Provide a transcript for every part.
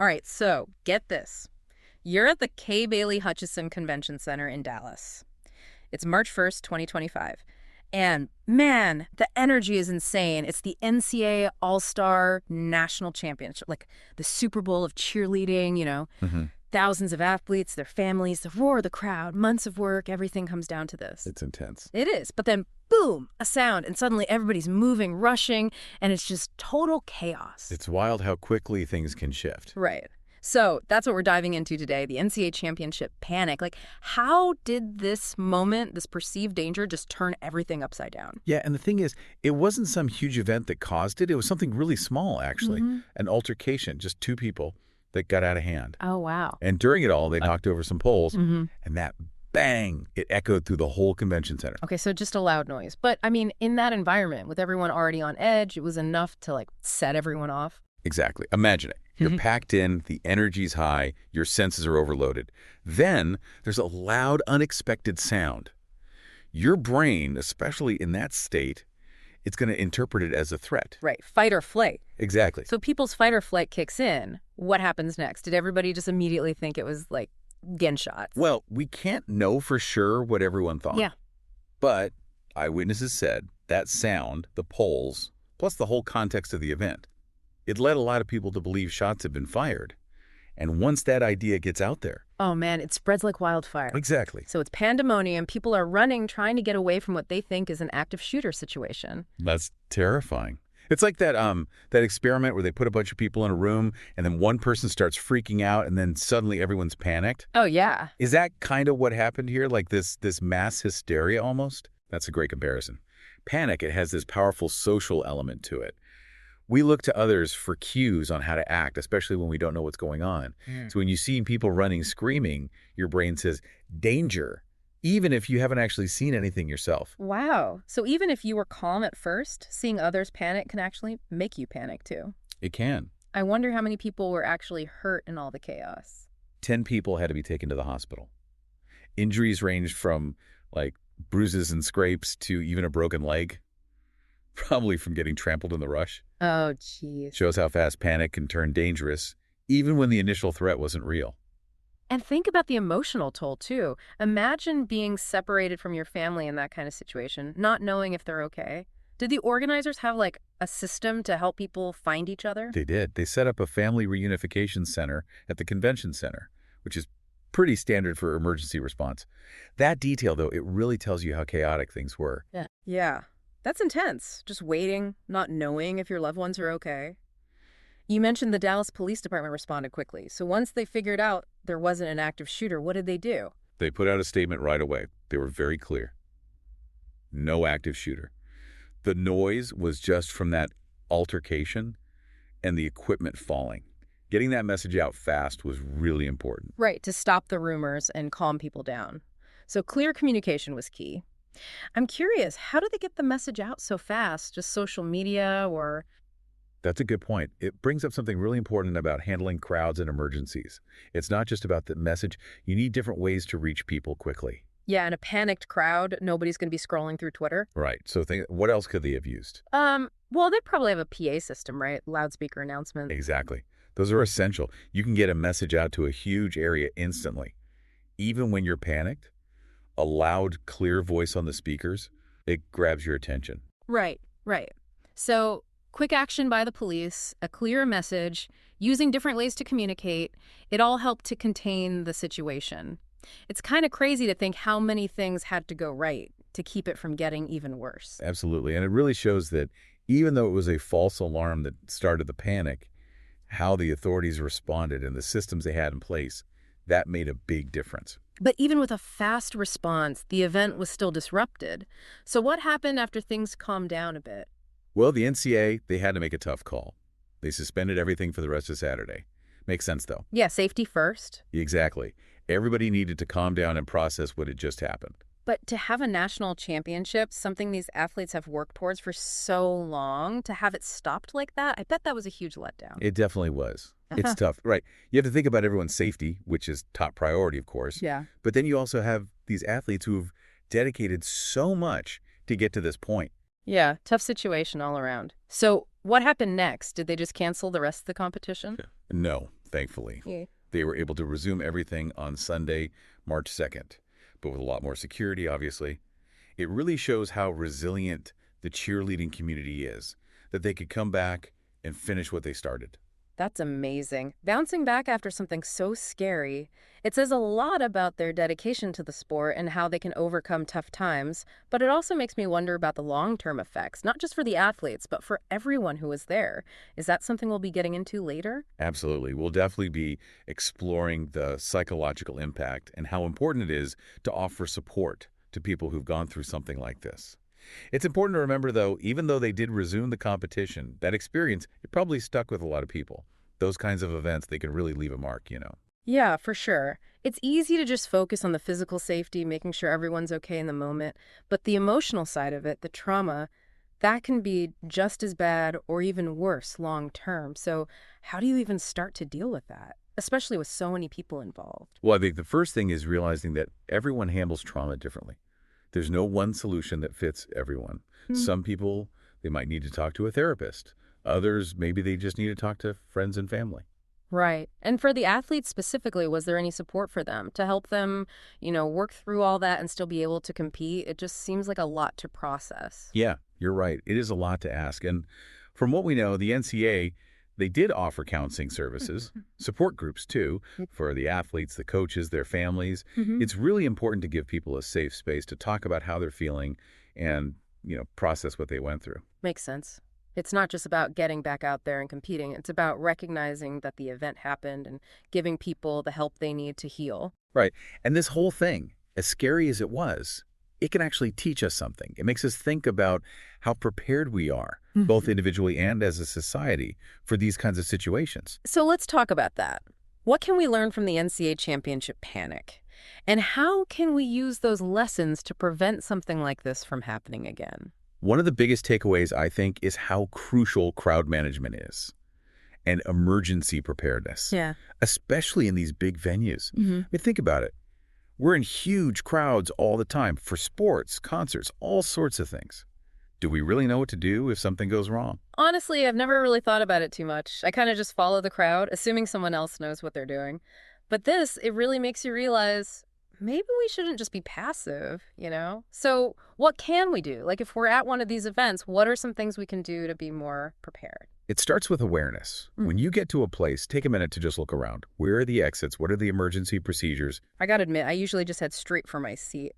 All right, so get this. You're at the Kay Bailey Hutchison Convention Center in Dallas. It's March 1st, 2025. And man, the energy is insane. It's the NCA All-Star National Championship, like the Super Bowl of cheerleading, Hmm. thousands of athletes, their families, the roar of the crowd, months of work, everything comes down to this. It's intense. It is. But then, boom, a sound, and suddenly everybody's moving, rushing, and it's just total chaos. It's wild how quickly things can shift. Right. So that's what we're diving into today, the NCAA championship panic. Like, how did this moment, this perceived danger, just turn everything upside down? Yeah, and the thing is, it wasn't some huge event that caused it. It was something really small, actually. An altercation, just two people that got out of hand. Oh, wow. And during it all, they knocked over some poles, Mm-hmm. and that bang, it echoed through the whole convention center. Okay, so just a loud noise. But, I mean, in that environment, with everyone already on edge, it was enough to, like, set everyone off? Exactly. Imagine it. You're packed in, the energy's high, your senses are overloaded. Then there's a loud, unexpected sound. Your brain, especially in that state, it's going to interpret it as a threat. Right, fight or flight. Exactly. So people's fight or flight kicks in. What happens next? Did everybody just immediately think it was, like, gunshots? Well, we can't know for sure what everyone thought. Yeah. But eyewitnesses said that sound, the poles, plus the whole context of the event, it led a lot of people to believe shots had been fired. And once that idea gets out there... Oh, man, it spreads like wildfire. Exactly. So it's pandemonium. People are running, trying to get away from what they think is an active shooter situation. That's terrifying. It's like that experiment where they put a bunch of people in a room and then one person starts freaking out and then suddenly everyone's panicked. Oh, yeah. Is that kind of what happened here? Like this mass hysteria almost? That's a great comparison. Panic, it has this powerful social element to it. We look to others for cues on how to act, especially when we don't know what's going on. So when you see people running, screaming, your brain says, danger, even if you haven't actually seen anything yourself. Wow. So even if you were calm at first, seeing others panic can actually make you panic too. It can. I wonder how many people were actually hurt in all the chaos. 10 people had to be taken to the hospital. Injuries ranged from, like, bruises and scrapes to even a broken leg. Probably from getting trampled in the rush. Oh, geez. Shows how fast panic can turn dangerous, even when the initial threat wasn't real. And think about the emotional toll, too. Imagine being separated from your family in that kind of situation, not knowing if they're okay. Did the organizers have, like, a system to help people find each other? They did. They set up a family reunification center at the convention center, which is pretty standard for emergency response. That detail, though, it really tells you how chaotic things were. Yeah. That's intense. Just waiting, not knowing if your loved ones are okay. You mentioned the Dallas Police Department responded quickly. So once they figured out there wasn't an active shooter, what did they do? They put out a statement right away. They were very clear. No active shooter. The noise was just from that altercation and the equipment falling. Getting that message out fast was really important. Right, to stop the rumors and calm people down. So clear communication was key. I'm curious, how did they get the message out so fast? Just social media or... That's a good point. It brings up something really important about handling crowds and emergencies. It's not just about the message. You need different ways to reach people quickly. Yeah, in a panicked crowd, nobody's going to be scrolling through Twitter. Right. So what else could they have used? Well, they probably have a PA system, right? Loudspeaker announcement. Exactly. Those are essential. You can get a message out to a huge area instantly. Even when you're panicked, a loud, clear voice on the speakers, it grabs your attention. Right. So quick action by the police, a clear message, using different ways to communicate, it all helped to contain the situation. It's kind of crazy to think how many things had to go right to keep it from getting even worse. Absolutely. And it really shows that even though it was a false alarm that started the panic, how the authorities responded and the systems they had in place, that made a big difference. But even with a fast response, the event was still disrupted. So what happened after things calmed down a bit? Well, the NCA, they had to make a tough call. They suspended everything for the rest of Saturday. Makes sense, though. Yeah, safety first. Exactly. Everybody needed to calm down and process what had just happened. But to have a national championship, something these athletes have worked towards for so long, to have it stopped like that, I bet that was a huge letdown. It definitely was. It's tough, right? You have to think about everyone's safety, which is top priority, of course. Yeah. But then you also have these athletes who've dedicated so much to get to this point. Yeah, tough situation all around. So what happened next? Did they just cancel the rest of the competition? No. thankfully. Yeah. They were able to resume everything on Sunday, March 2nd, but with a lot more security, obviously. It really shows how resilient the cheerleading community is, that they could come back and finish what they started. That's amazing. Bouncing back after something so scary, it says a lot about their dedication to the sport and how they can overcome tough times, but it also makes me wonder about the long-term effects, not just for the athletes, but for everyone who was there. Is that something we'll be getting into later? Absolutely. We'll definitely be exploring the psychological impact and how important it is to offer support to people who've gone through something like this. It's important to remember, though, even though they did resume the competition, that experience, it probably stuck with a lot of people. Those kinds of events, they can really leave a mark. Yeah, for sure. It's easy to just focus on the physical safety, making sure everyone's okay in the moment, but the emotional side of it, the trauma, that can be just as bad or even worse long term. So, how do you even start to deal with that, especially with so many people involved? Well, I think the first thing is realizing that everyone handles trauma differently. There's no one solution that fits everyone. Hmm. Some people, they might need to talk to a therapist. Others, maybe they just need to talk to friends and family. Right. And for the athletes specifically, was there any support for them to help them, work through all that and still be able to compete? It just seems like a lot to process. Yeah, you're right. It is a lot to ask. And from what we know, the NCA, they did offer counseling services, support groups too, for the athletes, the coaches, their families. Hmm. It's really important to give people a safe space to talk about how they're feeling and, process what they went through. Makes sense. It's not just about getting back out there and competing. It's about recognizing that the event happened and giving people the help they need to heal. Right. And this whole thing, as scary as it was, it can actually teach us something. It makes us think about how prepared we are, both individually and as a society, for these kinds of situations. So let's talk about that. What can we learn from the NCAA championship panic? And how can we use those lessons to prevent something like this from happening again? One of the biggest takeaways, I think, is how crucial crowd management is and emergency preparedness, Yeah. especially in these big venues. I mean, think about it. We're in huge crowds all the time for sports, concerts, all sorts of things. Do we really know what to do if something goes wrong? Honestly, I've never really thought about it too much. I kind of just follow the crowd, assuming someone else knows what they're doing. But this, it really makes you realize maybe we shouldn't just be passive? So what can we do? Like if we're at one of these events, what are some things we can do to be more prepared? It starts with awareness. When you get to a place, take a minute to just look around. Where are the exits? What are the emergency procedures? I gotta admit, I usually just head straight for my seat.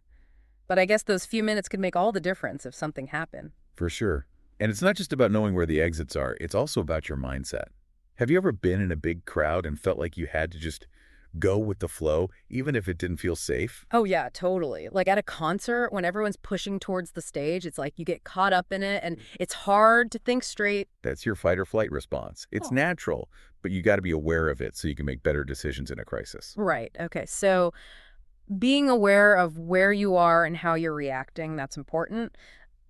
But I guess those few minutes could make all the difference if something happened. For sure. And it's not just about knowing where the exits are. It's also about your mindset. Have you ever been in a big crowd and felt like you had to just go with the flow, even if it didn't feel safe? Oh, yeah, totally. Like at a concert, when everyone's pushing towards the stage, it's like you get caught up in it and it's hard to think straight. That's your fight or flight response. It's Oh. natural, but you got to be aware of it so you can make better decisions in a crisis. Right. Okay. So being aware of where you are and how you're reacting, that's important.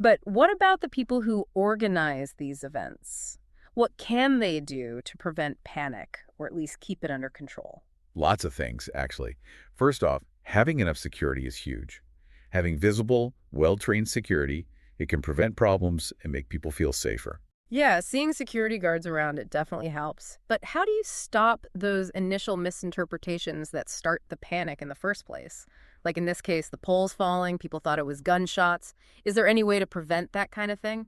But what about the people who organize these events? What can they do to prevent panic or at least keep it under control? Lots of things, actually. First off, having enough security is huge. Having visible, well-trained security, it can prevent problems and make people feel safer. Yeah, seeing security guards around it definitely helps. But how do you stop those initial misinterpretations that start the panic in the first place? Like in this case, the poles falling, people thought it was gunshots. Is there any way to prevent that kind of thing?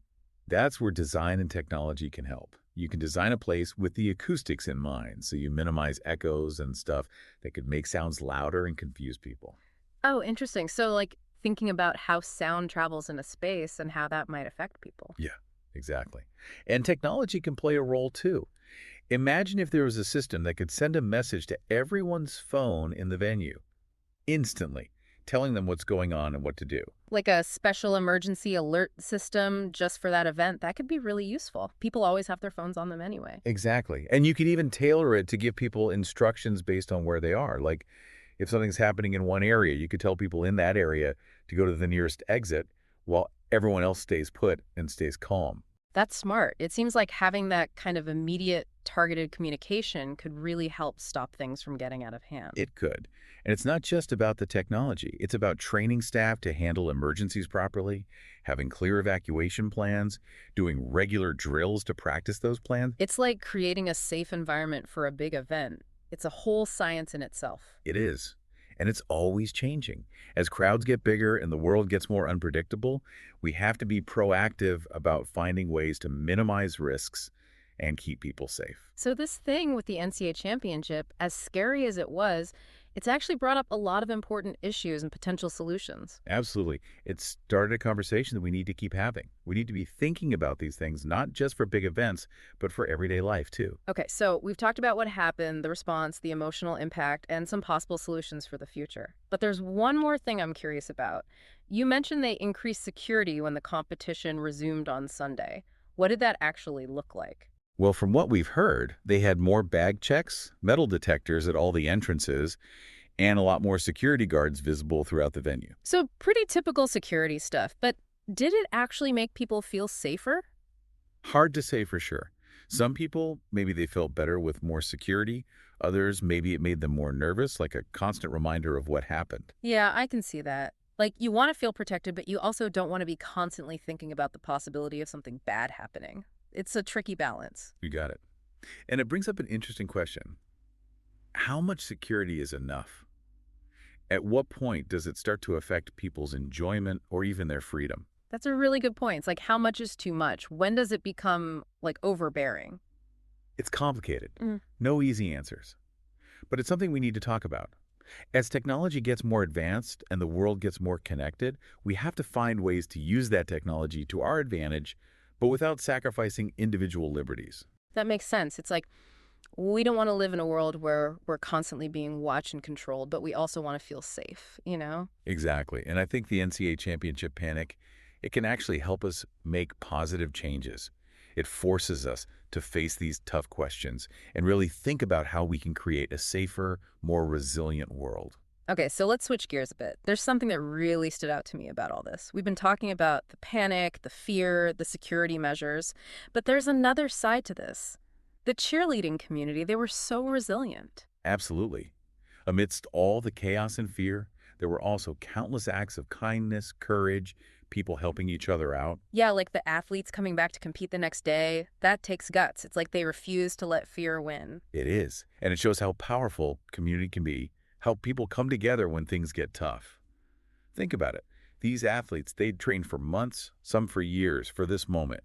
That's where design and technology can help. You can design a place with the acoustics in mind, so you minimize echoes and stuff that could make sounds louder and confuse people. Oh, interesting. So like thinking about how sound travels in a space and how that might affect people. Yeah, exactly. And technology can play a role too. Imagine if there was a system that could send a message to everyone's phone in the venue instantly, telling them what's going on and what to do. Like a special emergency alert system just for that event, that could be really useful. People always have their phones on them anyway. Exactly. And you could even tailor it to give people instructions based on where they are. Like if something's happening in one area, you could tell people in that area to go to the nearest exit while everyone else stays put and stays calm. That's smart. It seems like having that kind of immediate targeted communication could really help stop things from getting out of hand. It could. And it's not just about the technology. It's about training staff to handle emergencies properly, having clear evacuation plans, doing regular drills to practice those plans. It's like creating a safe environment for a big event, It's a whole science in itself. It is. And it's always changing. As crowds get bigger and the world gets more unpredictable, we have to be proactive about finding ways to minimize risks and keep people safe. So this thing with the NCA championship, as scary as it was, it's actually brought up a lot of important issues and potential solutions. Absolutely. It started a conversation that we need to keep having. We need to be thinking about these things, not just for big events, but for everyday life, too. Okay, so we've talked about what happened, the response, the emotional impact, and some possible solutions for the future. But there's one more thing I'm curious about. You mentioned they increased security when the competition resumed on Sunday. What did that actually look like? Well, from what we've heard, they had more bag checks, metal detectors at all the entrances, and a lot more security guards visible throughout the venue. So pretty typical security stuff, but did it actually make people feel safer? Hard to say for sure. Some people, maybe they felt better with more security. Others, maybe it made them more nervous, like a constant reminder of what happened. Yeah, I can see that. Like, you want to feel protected, but you also don't want to be constantly thinking about the possibility of something bad happening. It's a tricky balance. You got it. And it brings up an interesting question. How much security is enough? At what point does it start to affect people's enjoyment or even their freedom? That's a really good point. It's like, how much is too much? When does it become, like, overbearing? It's complicated. Mm. No easy answers. But it's something we need to talk about. As technology gets more advanced and the world gets more connected, we have to find ways to use that technology to our advantage, but without sacrificing individual liberties. That makes sense. It's like, we don't want to live in a world where we're constantly being watched and controlled, but we also want to feel safe, you know? Exactly. And I think the NCAA championship panic, it can actually help us make positive changes. It forces us to face these tough questions and really think about how we can create a safer, more resilient world. Okay, so let's switch gears a bit. There's something that really stood out to me about all this. We've been talking about the panic, the fear, the security measures, but there's another side to this. The cheerleading community, they were so resilient. Absolutely. Amidst all the chaos and fear, there were also countless acts of kindness, courage, people helping each other out. Yeah, like the athletes coming back to compete the next day. That takes guts. It's like they refuse to let fear win. It is. And it shows how powerful community can be, how people come together when things get tough. Think about it. These athletes, they'd trained for months, some for years, for this moment.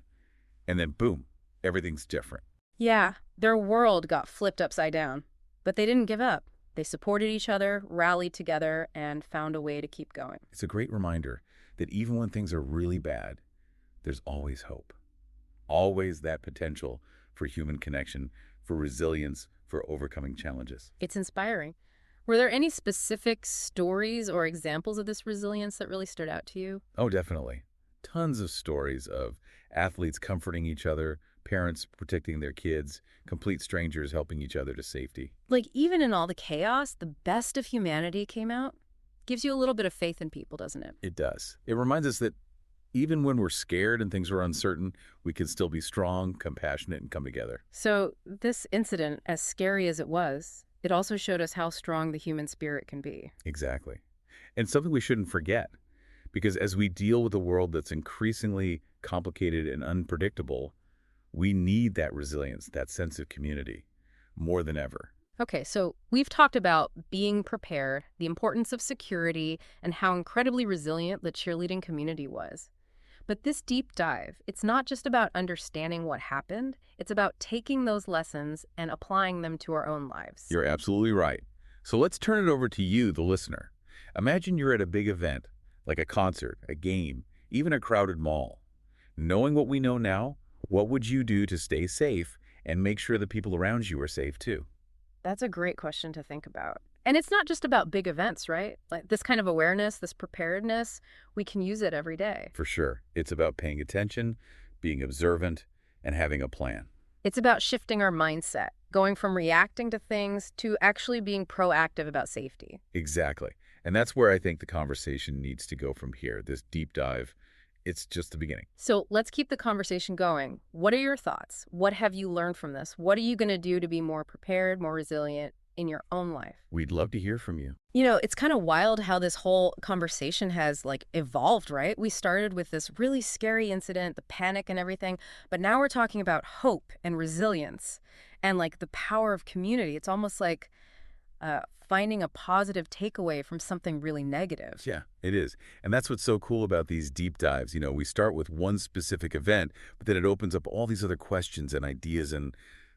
And then boom, everything's different. Yeah, their world got flipped upside down. But they didn't give up. They supported each other, rallied together, and found a way to keep going. It's a great reminder that even when things are really bad, there's always hope. Always that potential for human connection, for resilience, for overcoming challenges. It's inspiring. Were there any specific stories or examples of this resilience that really stood out to you? Oh, definitely. Tons of stories of athletes comforting each other, parents protecting their kids, complete strangers helping each other to safety. Like, even in all the chaos, the best of humanity came out? Gives you a little bit of faith in people, doesn't it? It does. It reminds us that even when we're scared and things are uncertain, we can still be strong, compassionate, and come together. So this incident, as scary as it was, it also showed us how strong the human spirit can be. Exactly. And something we shouldn't forget, because as we deal with a world that's increasingly complicated and unpredictable, we need that resilience, that sense of community, more than ever. Okay, so we've talked about being prepared, the importance of security, and how incredibly resilient the cheerleading community was. But this deep dive, it's not just about understanding what happened, it's about taking those lessons and applying them to our own lives. You're absolutely right. So let's turn it over to you, the listener. Imagine you're at a big event, like a concert, a game, even a crowded mall. Knowing what we know now, what would you do to stay safe and make sure the people around you are safe too? That's a great question to think about. And it's not just about big events, right? Like this kind of awareness, this preparedness, we can use it every day. For sure. It's about paying attention, being observant, and having a plan. It's about shifting our mindset, going from reacting to things to actually being proactive about safety. Exactly. And that's where I think the conversation needs to go from here, this deep dive. It's just the beginning. So let's keep the conversation going. What are your thoughts? What have you learned from this? What are you going to do to be more prepared, more resilient in your own life? We'd love to hear from you. You know, it's kind of wild how this whole conversation has like evolved, right? We started with this really scary incident, the panic and everything, but now we're talking about hope and resilience and like the power of community. It's almost like finding a positive takeaway from something really negative. Yeah, it is. And that's what's so cool about these deep dives. You know, we start with one specific event, but then it opens up all these other questions and ideas and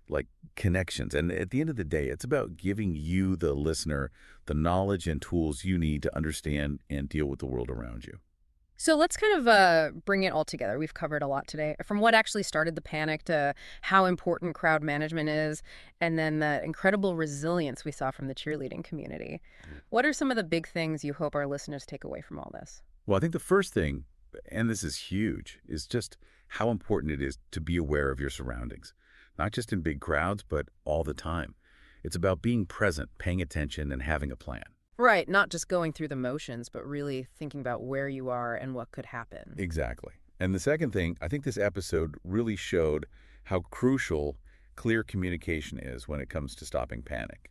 like connections. And at the end of the day, it's about giving you, the listener, the knowledge and tools you need to understand and deal with the world around you. So let's kind of bring it all together. We've covered a lot today, from what actually started the panic to how important crowd management is, and then the incredible resilience we saw from the cheerleading community. What are some of the big things you hope our listeners take away from all this? Well, I think the first thing, and this is huge, is just how important it is to be aware of your surroundings, not just in big crowds, but all the time. It's about being present, paying attention, and having a plan. Right, not just going through the motions, but really thinking about where you are and what could happen. Exactly. And the second thing, I think this episode really showed how crucial clear communication is when it comes to stopping panic.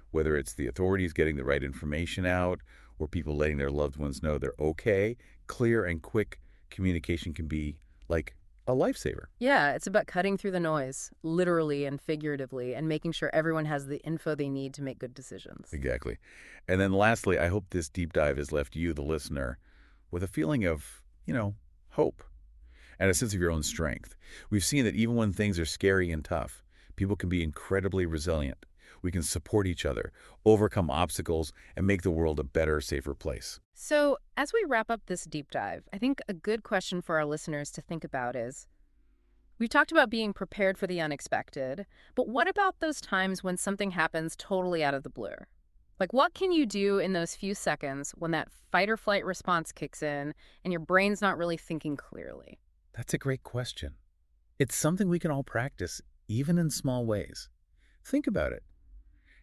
Whether it's the authorities getting the right information out or people letting their loved ones know they're okay, clear and quick communication can be like a lifesaver. Yeah, it's about cutting through the noise, literally and figuratively, and making sure everyone has the info they need to make good decisions. Exactly. And then lastly, I hope this deep dive has left you, the listener, with a feeling of, hope and a sense of your own strength. We've seen that even when things are scary and tough, people can be incredibly resilient. We can support each other, overcome obstacles, and make the world a better, safer place. So, as we wrap up this deep dive, I think a good question for our listeners to think about is, we've talked about being prepared for the unexpected, but what about those times when something happens totally out of the blue? Like, what can you do in those few seconds when that fight or flight response kicks in and your brain's not really thinking clearly? That's a great question. It's something we can all practice, even in small ways. Think about it.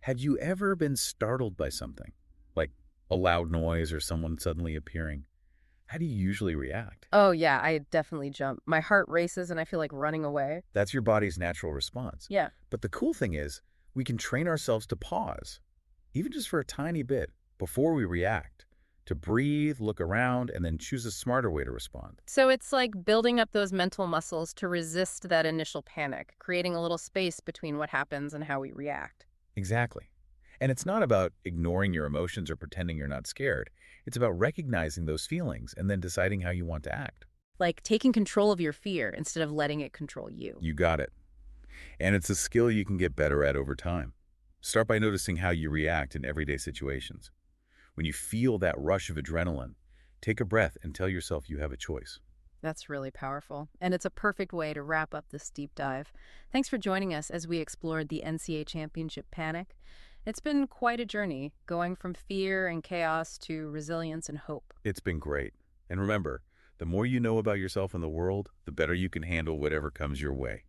Have you ever been startled by something, like a loud noise or someone suddenly appearing? How do you usually react? Oh, yeah, I definitely jump. My heart races and I feel like running away. That's your body's natural response. Yeah. But the cool thing is, we can train ourselves to pause, even just for a tiny bit, before we react, to breathe, look around, and then choose a smarter way to respond. So it's like building up those mental muscles to resist that initial panic, creating a little space between what happens and how we react. Exactly. And it's not about ignoring your emotions or pretending you're not scared. It's about recognizing those feelings and then deciding how you want to act. Like taking control of your fear instead of letting it control you. You got it. And it's a skill you can get better at over time. Start by noticing how you react in everyday situations. When you feel that rush of adrenaline, take a breath and tell yourself you have a choice. That's really powerful. And it's a perfect way to wrap up this deep dive. Thanks for joining us as we explored the NCA Championship panic. It's been quite a journey, going from fear and chaos to resilience and hope. It's been great. And remember, the more you know about yourself and the world, the better you can handle whatever comes your way.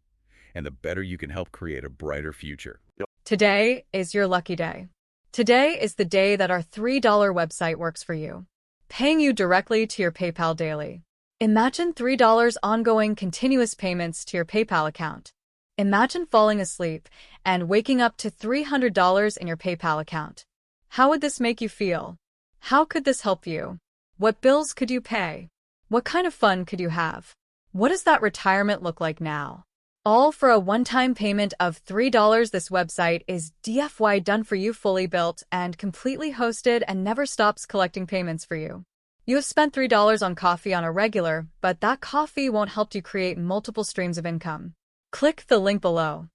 And the better you can help create a brighter future. Today is your lucky day. Today is the day that our $3 website works for you, paying you directly to your PayPal daily. Imagine $3 ongoing continuous payments to your PayPal account. Imagine falling asleep and waking up to $300 in your PayPal account. How would this make you feel? How could this help you? What bills could you pay? What kind of fun could you have? What does that retirement look like now? All for a one-time payment of $3. This website is DFY done for you, fully built and completely hosted, and never stops collecting payments for you. You have spent $3 on coffee on a regular, but that coffee won't help you create multiple streams of income. Click the link below.